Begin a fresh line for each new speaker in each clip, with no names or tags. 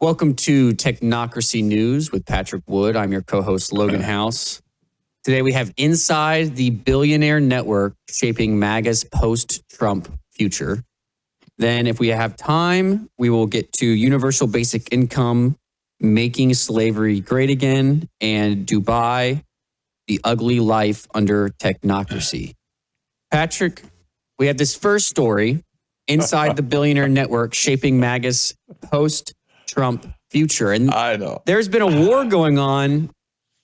Welcome to Technocracy News with Patrick Wood. I'm your co-host, Logan House. Today we have Inside the Billionaire Network, shaping MAGA's post-Trump future. Then if we have time, we will get to universal basic income, making slavery great again, and Dubai, the ugly life under technocracy. Patrick, we have this first story, Inside the Billionaire Network, shaping MAGA's post-Trump future. And
I know
there's been a war going on.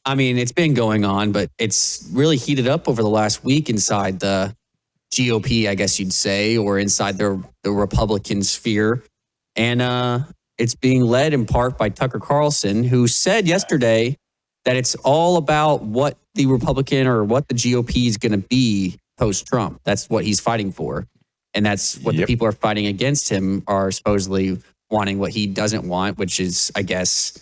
I mean, it's been going on, but it's really heated up over the last week inside the GOP, I guess you'd say, or inside the Republican sphere. And it's being led in part by Tucker Carlson, who said yesterday that it's all about what the Republican or what the GOP is going to be post-Trump. That's what he's fighting for. And that's what the people are fighting against him are supposedly wanting what he doesn't want, which is, I guess,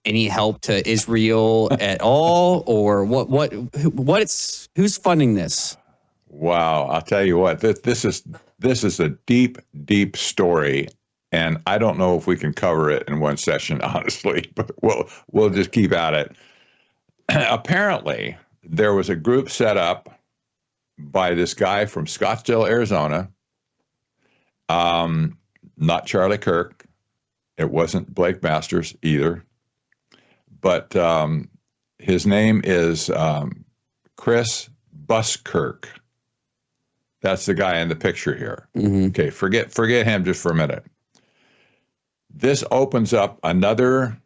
any help to Israel at all, or who's funding this?
Wow, I'll tell you what, this is a deep, deep story, and I don't know if we can cover it in one session, honestly, but we'll just keep at it. Apparently, there was a group set up by this guy from Scottsdale, Arizona. Not Charlie Kirk. It wasn't Blake Masters either. But his name is Chris Buskirk. That's the guy in the picture here. Mm-hmm. Okay, forget him just for a minute. This opens up another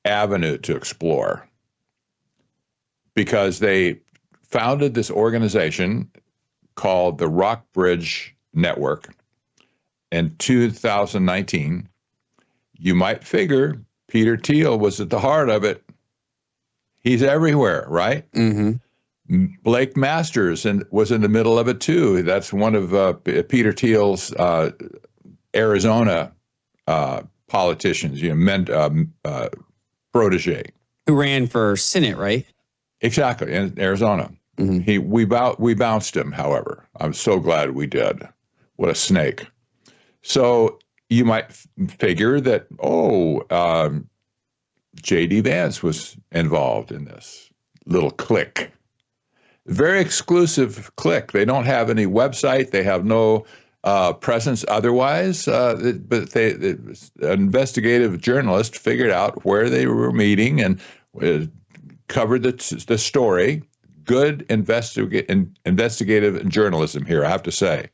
avenue to explore because they founded this organization called the Rockbridge Network in 2019. You might figure Peter Thiel was at the heart of it. He's everywhere, right? Mm-hmm. Blake Masters was in the middle of it too. That's one of Peter Thiel's Arizona politicians, protege.
Who ran for Senate, right?
Exactly, in Arizona. Mm-hmm. We bounced him, however. I'm so glad we did. What a snake. So you might figure that, J.D. Vance was involved in this little clique. Very exclusive clique. They don't have any website. They have no presence otherwise. But an investigative journalist figured out where they were meeting and covered the story. Good investigative journalism here, I have to say.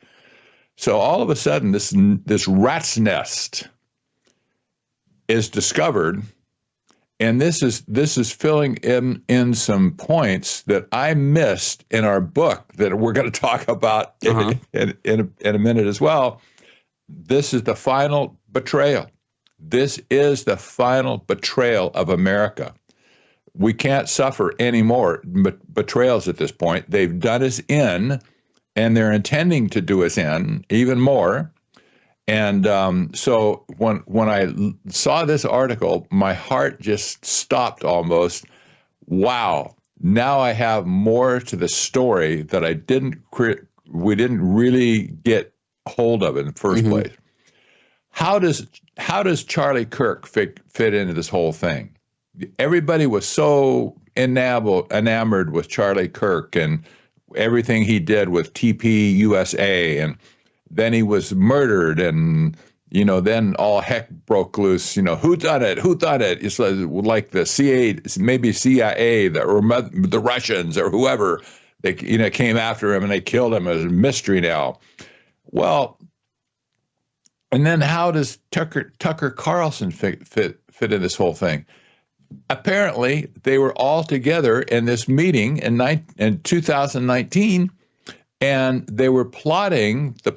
So all of a sudden, this rat's nest is discovered, and this is filling in some points that I missed in our book that we're going to talk about in a minute as well. This is the final betrayal. This is the final betrayal of America. We can't suffer any more betrayals at this point. They've done us in, and they're intending to do us in even more. And so when I saw this article, my heart just stopped almost. Wow! Now I have more to the story that we didn't really get hold of in the first place. How does Charlie Kirk fit into this whole thing? Everybody was so enamored with Charlie Kirk and everything he did with TP USA, and then he was murdered, and then all heck broke loose. Who done it? It's like the CIA, maybe CIA, or the Russians or whoever. They came after him and they killed him. As a mystery now. Well, and then how does Tucker Carlson fit in this whole thing? Apparently, they were all together in this meeting in 2019, and they were plotting the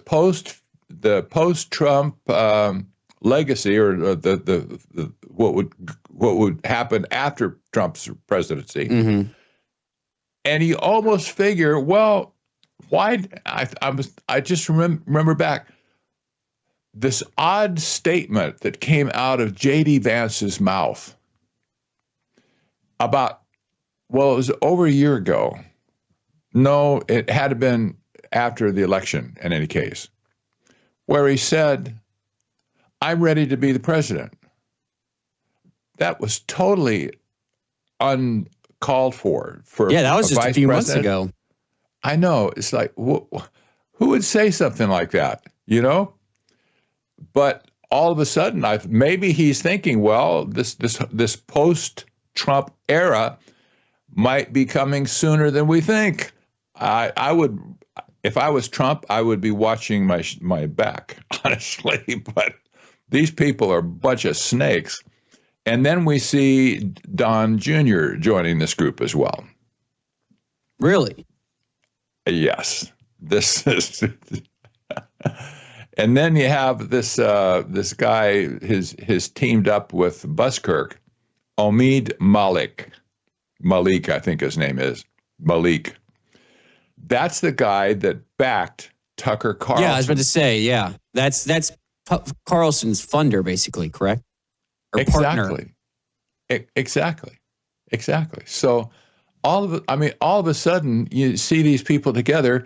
post-Trump legacy, or what would happen after Trump's presidency. Mm-hmm. And you almost figure, well, why? I just remember back this odd statement that came out of J.D. Vance's mouth. It was over a year ago. No, it had been after the election in any case, where he said, I'm ready to be the president. That was totally uncalled for
Yeah, that was
a
just a
vice
few months
president.
ago.
I know. It's like, who would say something like that, you know? But all of a sudden, maybe he's thinking, well, this post-Trump era might be coming sooner than we think. I would, if I was Trump, I would be watching my back, honestly. But these people are a bunch of snakes. And then we see Don Jr. joining this group as well.
Really?
Yes. This is. And then you have this guy, his teamed up with Buskirk, Omid Malik. Malik, I think his name is. Malik. That's the guy that backed Tucker Carlson.
Yeah, I was about to say, yeah. That's Carlson's funder, basically, correct? Or partner.
Exactly. So all of a sudden you see these people together,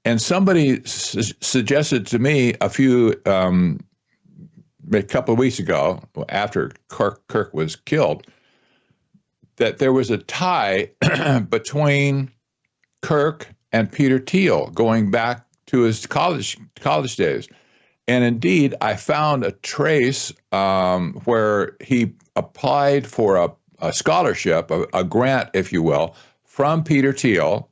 and somebody suggested to me a couple of weeks ago, after Kirk was killed, that there was a tie between Kirk and Peter Thiel going back to his college days. And indeed, I found a trace where he applied for a scholarship, a grant, if you will, from Peter Thiel.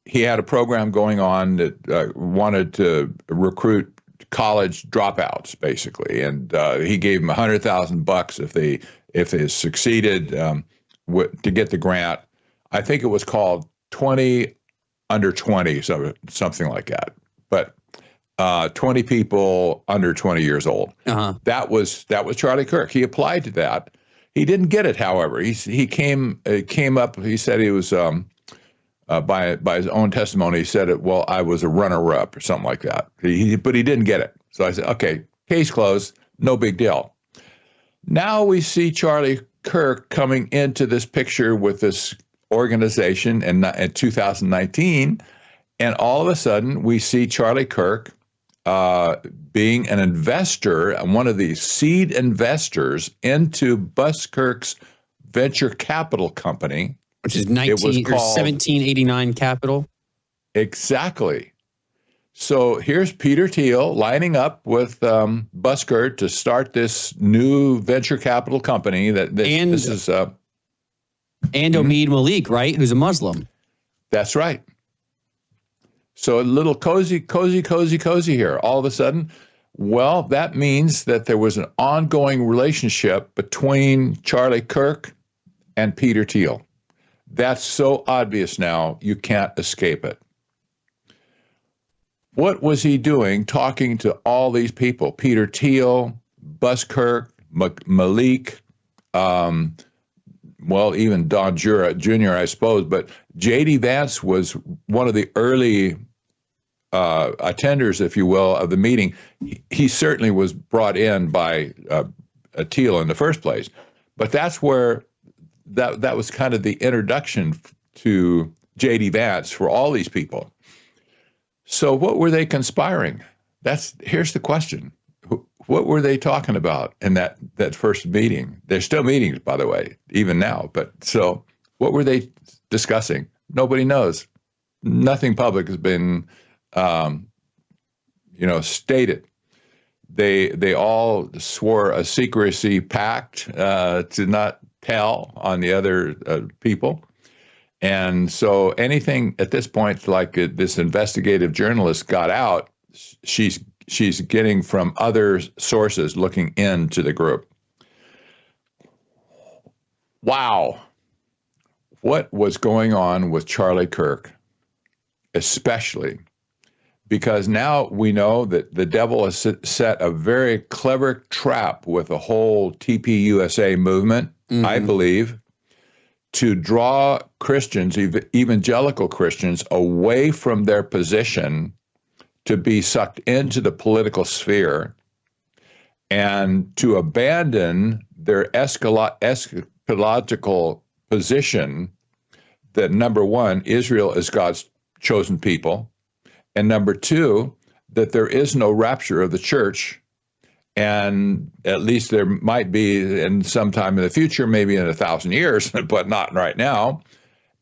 He had a program going on that wanted to recruit college dropouts, basically, and he gave them $100,000 if they succeeded to get the grant. I think it was called 20 under 20, so something like that. But 20 people under 20 years old. Uh-huh. That was Charlie Kirk. He applied to that. He didn't get it, however. He came up. He said he was by his own testimony. He said it. Well, I was a runner-up or something like that. But he didn't get it. So I said, okay, case closed. No big deal. Now we see Charlie Kirk coming into this picture with this organization in 2019, and all of a sudden we see Charlie Kirk being an investor, one of the seed investors into Buskirk's venture capital company,
which is 1789 Capital. Exactly.
So here's Peter Thiel lining up with Buskirk to start this new venture capital company. And
Omid Malik, right? Who's a Muslim.
That's right. So a little cozy here. All of a sudden, well, that means that there was an ongoing relationship between Charlie Kirk and Peter Thiel. That's so obvious now, you can't escape it. What was he doing talking to all these people? Peter Thiel, Buskirk, Malik, even Don Jr., I suppose. But J.D. Vance was one of the early attenders, if you will, of the meeting. He certainly was brought in by Thiel in the first place. But that's where that was kind of the introduction to J.D. Vance for all these people. So what were they conspiring? Here's the question. What were they talking about in that first meeting? They're still meetings, by the way, even now. But so what were they discussing? Nobody knows. Nothing public has been, stated. They all swore a secrecy pact to not tell on the other people. And so anything at this point, like this investigative journalist got out, she's getting from other sources looking into the group. Wow. What was going on with Charlie Kirk, especially because now we know that the devil has set a very clever trap with the whole TPUSA movement, I believe, to draw Christians, evangelical Christians, away from their position to be sucked into the political sphere and to abandon their eschatological position that, number one, Israel is God's chosen people, and number two, that there is no rapture of the church, And at least there might be in some time in the future, maybe in 1,000 years, but not right now,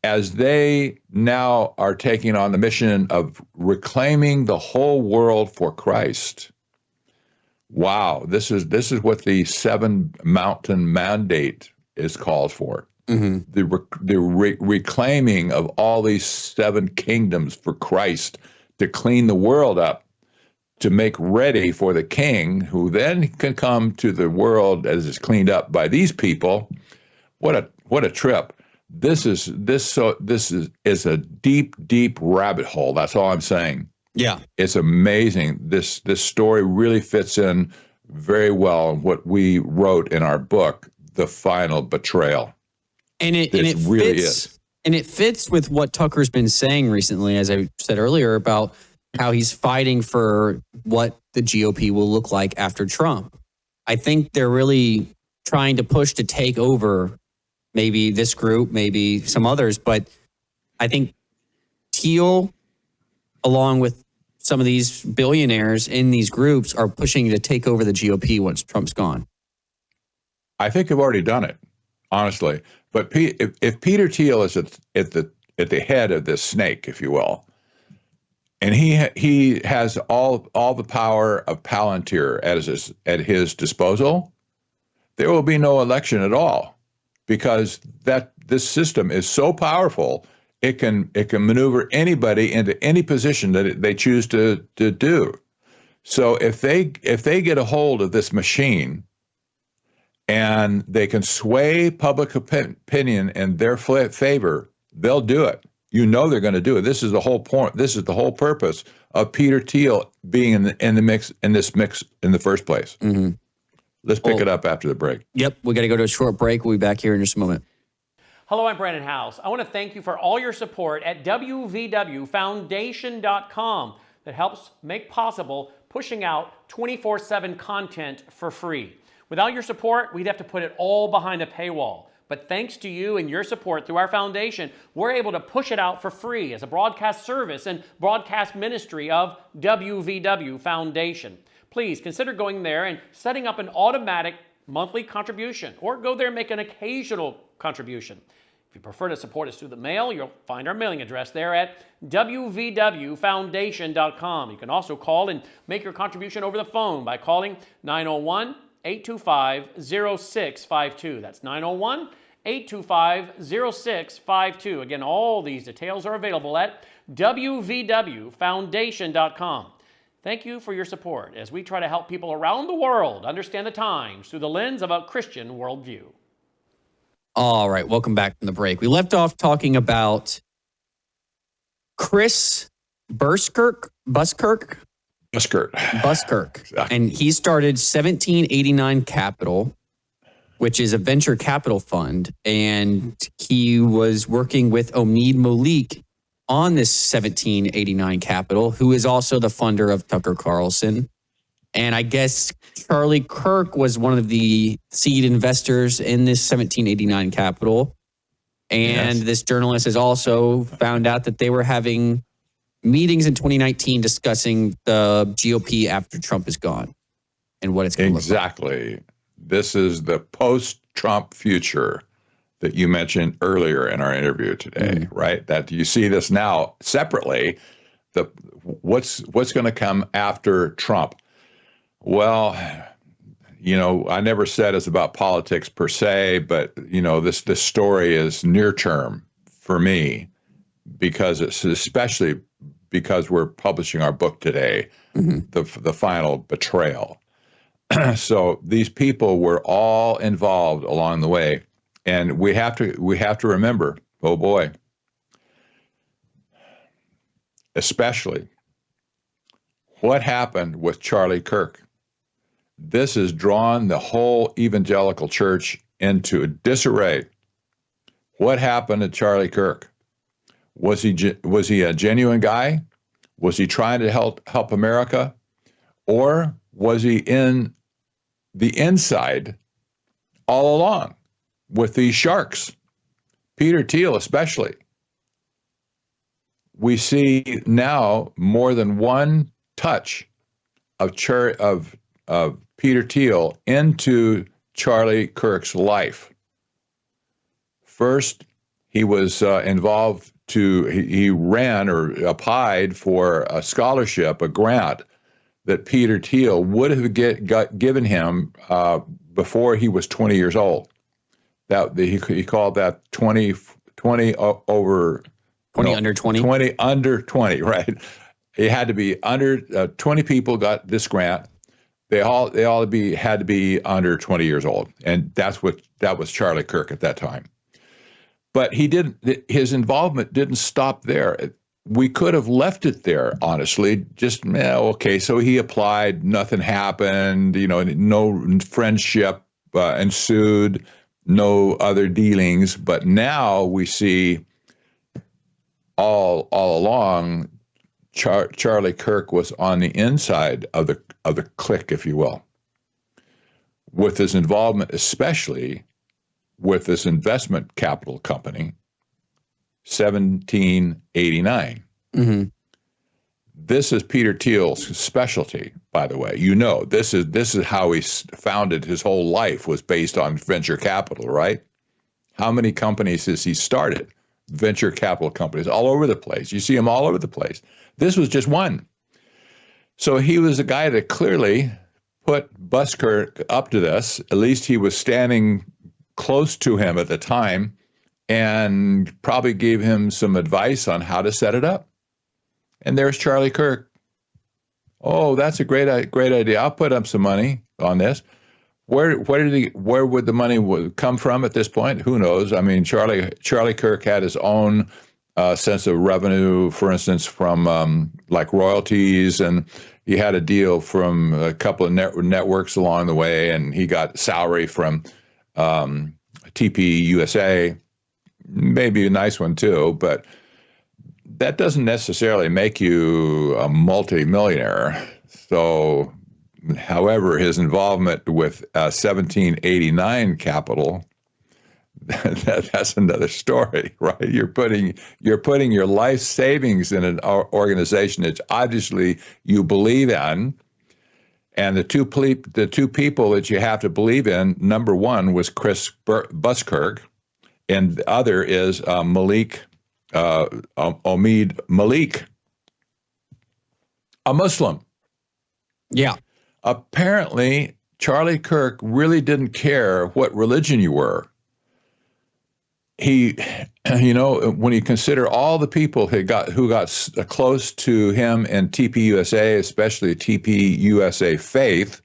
as they now are taking on the mission of reclaiming the whole world for Christ. Wow, this is what the Seven Mountain Mandate is called for. Mm-hmm. The reclaiming of all these seven kingdoms for Christ to clean the world up, to make ready for the king, who then can come to the world as it's cleaned up by these people. What a trip! This is a deep rabbit hole. That's all I'm saying.
Yeah,
it's amazing. This story really fits in very well in what we wrote in our book, The Final Betrayal.
And it really is. And it fits with what Tucker's been saying recently, as I said earlier, about how he's fighting for what the GOP will look like after Trump. I think they're really trying to push to take over maybe this group, maybe some others. But I think Thiel, along with some of these billionaires in these groups, are pushing to take over the GOP once Trump's gone.
I think they've already done it, honestly. But if Peter Thiel is at the head of this snake, if you will, and he has all the power of Palantir at his disposal, there will be no election at all, because this system is so powerful, it can maneuver anybody into any position that they choose to do. So if they get a hold of this machine, and they can sway public opinion in their favor, they'll do it. You know they're going to do it. This is the whole point. This is the whole purpose of Peter Thiel being in this mix in the first place. Mm-hmm. Let's pick it up after the break.
Yep, we got to go to a short break. We'll be back here in just a moment.
Hello, I'm Brandon House. I want to thank you for all your support at wvwfoundation.com that helps make possible pushing out 24/7 content for free. Without your support, we'd have to put it all behind a paywall. But thanks to you and your support through our foundation, we're able to push it out for free as a broadcast service and broadcast ministry of WVW Foundation. Please consider going there and setting up an automatic monthly contribution, or go there and make an occasional contribution. If you prefer to support us through the mail, you'll find our mailing address there at wvwfoundation.com. You can also call and make your contribution over the phone by calling 901-825-0652. That's 901-825-0652. Again, all these details are available at wvwfoundation.com. Thank you for your support as we try to help people around the world understand the times through the lens of a Christian worldview.
All right, welcome back from the break. We left off talking about Chris Buskirk.
Buskirk.
And he started 1789 Capital, which is a venture capital fund. And he was working with Omid Malik on this 1789 Capital, who is also the funder of Tucker Carlson. And I guess Charlie Kirk was one of the seed investors in this 1789 Capital. And This journalist has also found out that they were having meetings in 2019 discussing the GOP after Trump is gone and what it's going to look like.
Exactly. This is the post-Trump future that you mentioned earlier in our interview today, right? That you see this now separately. What's going to come after Trump? Well, I never said it's about politics per se, but this story is near term for me, because it's especially because we're publishing our book today, the Final Betrayal. So these people were all involved along the way, and we have to remember, oh boy, especially what happened with Charlie Kirk. This has drawn the whole evangelical church into disarray. What happened to Charlie Kirk? Was he a genuine guy? Was he trying to help America? Or was he in the inside all along with these sharks? Peter Thiel especially. We see now more than one touch of Peter Thiel into Charlie Kirk's life. First, he was involved he ran or applied for a scholarship, a grant that Peter Thiel would have given him before he was 20 years old. He called that 20 over
20 under 20.
20 under 20, right? It had to be under 20 people got this grant. They all had to be under 20 years old, and that was Charlie Kirk at that time. But his involvement didn't stop there. We could have left it there, honestly. Just, okay, so he applied, nothing happened, no friendship ensued, no other dealings. But now we see all along, Charlie Kirk was on the inside of the clique, if you will, with his involvement, especially with this investment capital company, 1789.
Mm-hmm.
This is Peter Thiel's specialty, by the way. This is how he founded his whole life, was based on venture capital, right? How many companies has he started? Venture capital companies all over the place. You see them all over the place. This was just one. So he was a guy that clearly put Buskirk up to this. At least he was standing close to him at the time and probably gave him some advice on how to set it up. And there's Charlie Kirk. Oh, that's a great idea. I'll put up some money on this. Where would the money come from at this point? Who knows? I mean, Charlie Kirk had his own sense of revenue, for instance, from like royalties, and he had a deal from a couple of networks along the way, and he got salary from TP USA, maybe a nice one too, but that doesn't necessarily make you a multimillionaire. So, however, his involvement with 1789 capital, that's another story, right? You're putting your life savings in an organization that obviously you believe in. And the two people that you have to believe in, number one was Chris Buskirk, and the other is Omid Malik, a Muslim.
Yeah.
Apparently, Charlie Kirk really didn't care what religion you were. He, when you consider all the people who got close to him in TPUSA, especially TPUSA faith,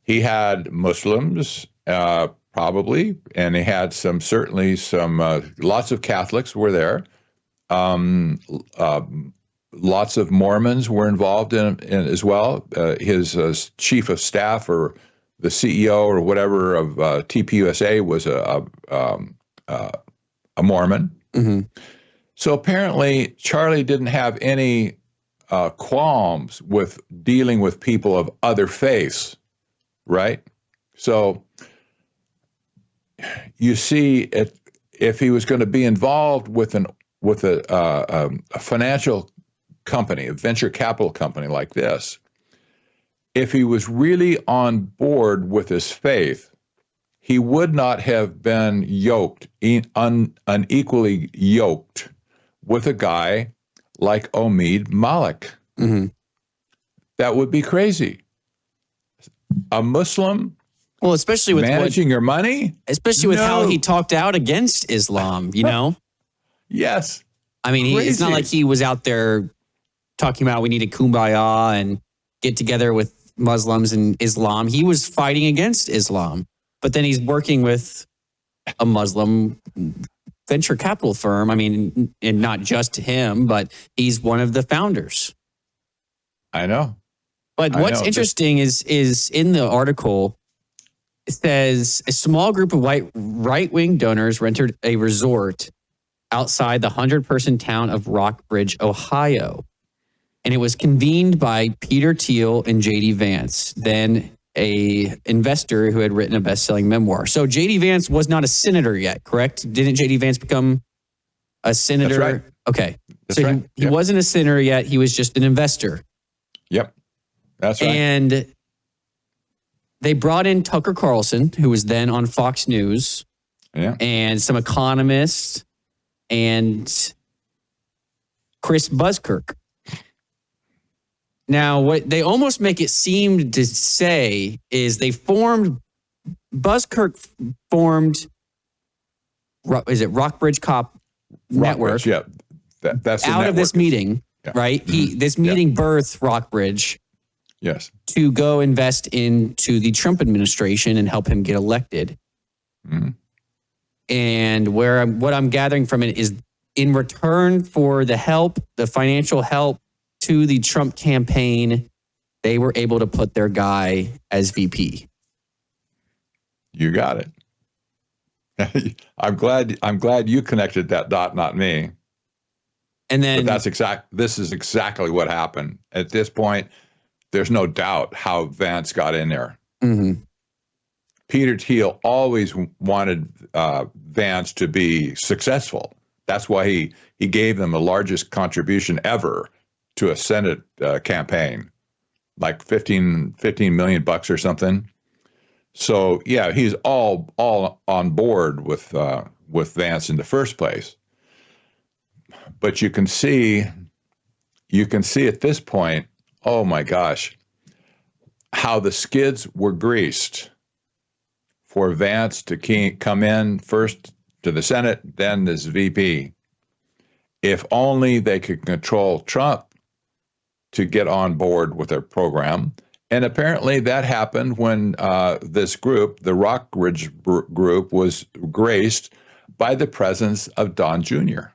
he had Muslims, probably, and he had certainly some lots of Catholics were there. Lots of Mormons were involved in as well. His chief of staff or the CEO or whatever of TPUSA was a Mormon.
Mm-hmm.
So apparently Charlie didn't have any qualms with dealing with people of other faiths, right? So you see, if he was going to be involved with a financial company, a venture capital company like this, if he was really on board with his faith, he would not have been unequally yoked with a guy like Omid Malik.
Mm-hmm.
That would be crazy. A Muslim,
well, especially with
managing your money,
especially with how he talked out against Islam.
Yes.
I mean, it's not like he was out there talking about we need a kumbaya and get together with Muslims and Islam. He was fighting against Islam. But then he's working with a Muslim venture capital firm. I mean, and not just him, but he's one of the founders.
I know.
But what's interesting is in the article, it says a small group of right-wing donors rented a resort outside the 100-person town of Rockbridge, Ohio. And it was convened by Peter Thiel and J.D. Vance, then a investor who had written a best-selling memoir. So J.D. Vance was not a senator yet, correct? Didn't J.D. Vance become a senator?
That's right.
Okay.
That's right.
He wasn't a senator yet. He was just an investor.
Yep. That's right.
And they brought in Tucker Carlson, who was then on Fox News, and some economists, and Chris Buzzkirk. Now, what they almost make it seem to say is Buzzkirk formed, is it Rockbridge Cop Network?
Yeah, that's the
out
network.
Of this meeting, right? This meeting birthed Rockbridge.
Yes.
To go invest into the Trump administration and help him get elected. And what I'm gathering from it is, in return for the help, the financial help to the Trump campaign, they were able to put their guy as VP. You
got it. I'm glad you connected that dot, not me.
And then
this is exactly what happened. At this point, there's no doubt how Vance got in there. Peter Thiel always wanted Vance to be successful. That's why he gave them the largest contribution ever to a Senate campaign, like 15 million bucks or something. So yeah, he's all on board with Vance in the first place. But you can see at this point, oh my gosh, how the skids were greased for Vance to come in first to the Senate, then as VP. If only they could control Trump to get on board with their program. And apparently that happened when this group, the Rockbridge group, was graced by the presence of Don Jr.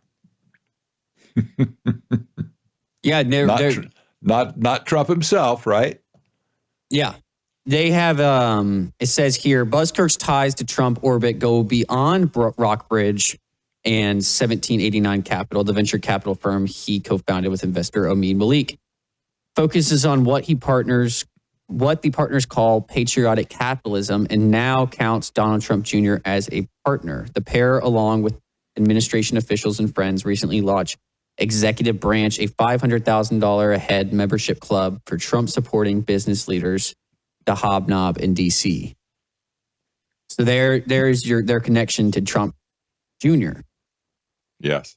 Yeah,
not Trump himself, right?
Yeah. They have, it says here, Buzzkirk's ties to Trump orbit go beyond Rockbridge and 1789 Capital, the venture capital firm he co-founded with investor Omid Malik. Focuses on what the partners call patriotic capitalism, and now counts Donald Trump Jr. as a partner. The pair, along with administration officials and friends, recently launched Executive Branch, a $500,000 a head membership club for Trump-supporting business leaders to hobnob in D.C. So there's their connection to Trump Jr.
Yes,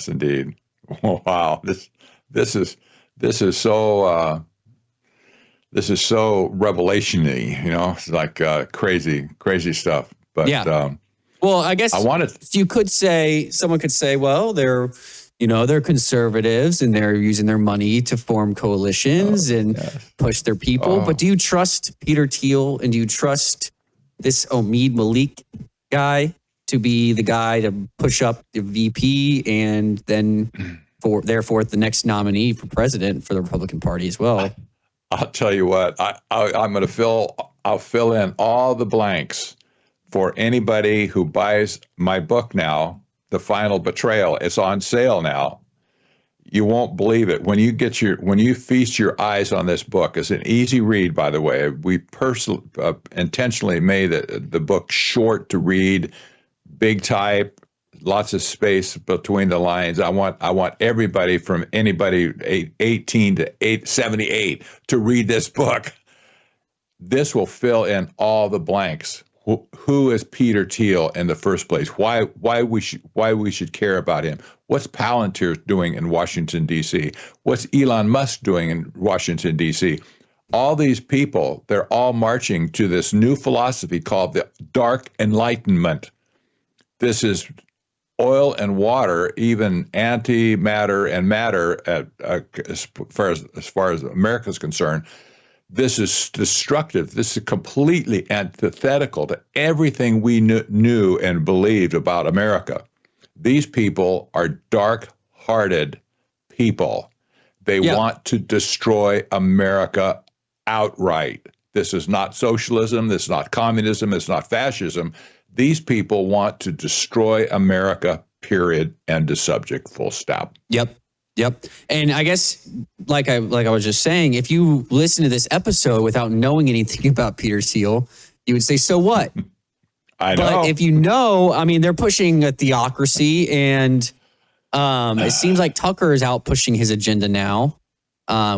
indeed. Wow, this is so revelation-y, It's like crazy stuff. But
yeah. Well, I guess someone could say, well, they're conservatives and they're using their money to form coalitions and push their people. But do you trust Peter Thiel, and do you trust this Omid Malik guy to be the guy to push up the VP and then therefore the next nominee for president for the Republican Party as well?
I'll tell you what, I'll fill in all the blanks for anybody who buys my book now, The Final Betrayal. It's on sale now. You won't believe it. When you feast your eyes on this book, it's an easy read, by the way. We intentionally made the book short to read, big type, lots of space between the lines. I want everybody from anybody 18 to 78 to read this book. This will fill in all the blanks. Who is Peter Thiel in the first place? Why we should care about him? What's Palantir doing in Washington, D.C.? What's Elon Musk doing in Washington, D.C.? All these people, they're all marching to this new philosophy called the Dark Enlightenment. This is oil and water, even antimatter and matter, as far as America is concerned. This is destructive. This is completely antithetical to everything we knew and believed about America. These people are dark-hearted people. They want to destroy America outright. This is not socialism. This is not communism. It's not fascism. These people want to destroy America, period, end of subject, full stop.
Yep. And I guess, like I was just saying, if you listen to this episode without knowing anything about Peter Thiel, you would say, so what?
I know.
But if you know, I mean, they're pushing a theocracy, and it seems like Tucker is out pushing his agenda now.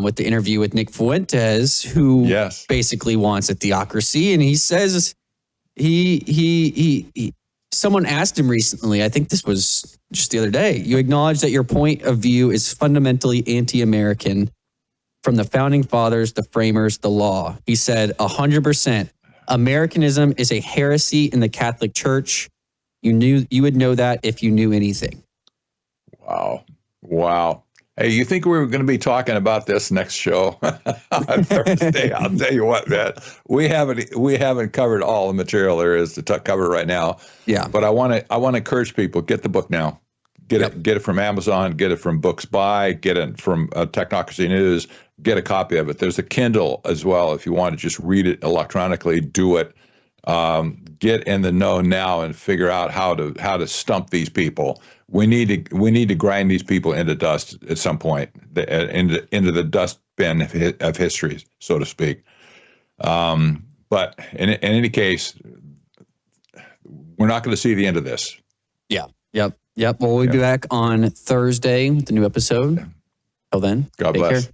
with the interview with Nick Fuentes, who
Yes.
basically wants a theocracy. And he says someone asked him recently, I think this was just the other day, you acknowledge that your point of view is fundamentally anti-American from the founding fathers, the framers, the law. He said 100%. Americanism is a heresy in the Catholic Church. You would know that if you knew anything.
Wow. Hey, you think we were going to be talking about this next show on Thursday? I'll tell you what, man, we haven't covered all the material there is to cover right now.
Yeah.
But I want to encourage people, get the book now. Get it from Amazon, get it from Books Buy, get it from Technocracy News, get a copy of it. There's a Kindle as well if you want to just read it electronically, do it. Get in the know now and figure out how to stump these people. We need to grind these people into dust at some point, into the dustbin of history, so to speak. But in any case, we're not going to see the end of this.
Yeah. Yep. Well, we'll be back on Thursday with the new episode. Till then,
God
take
bless.
care.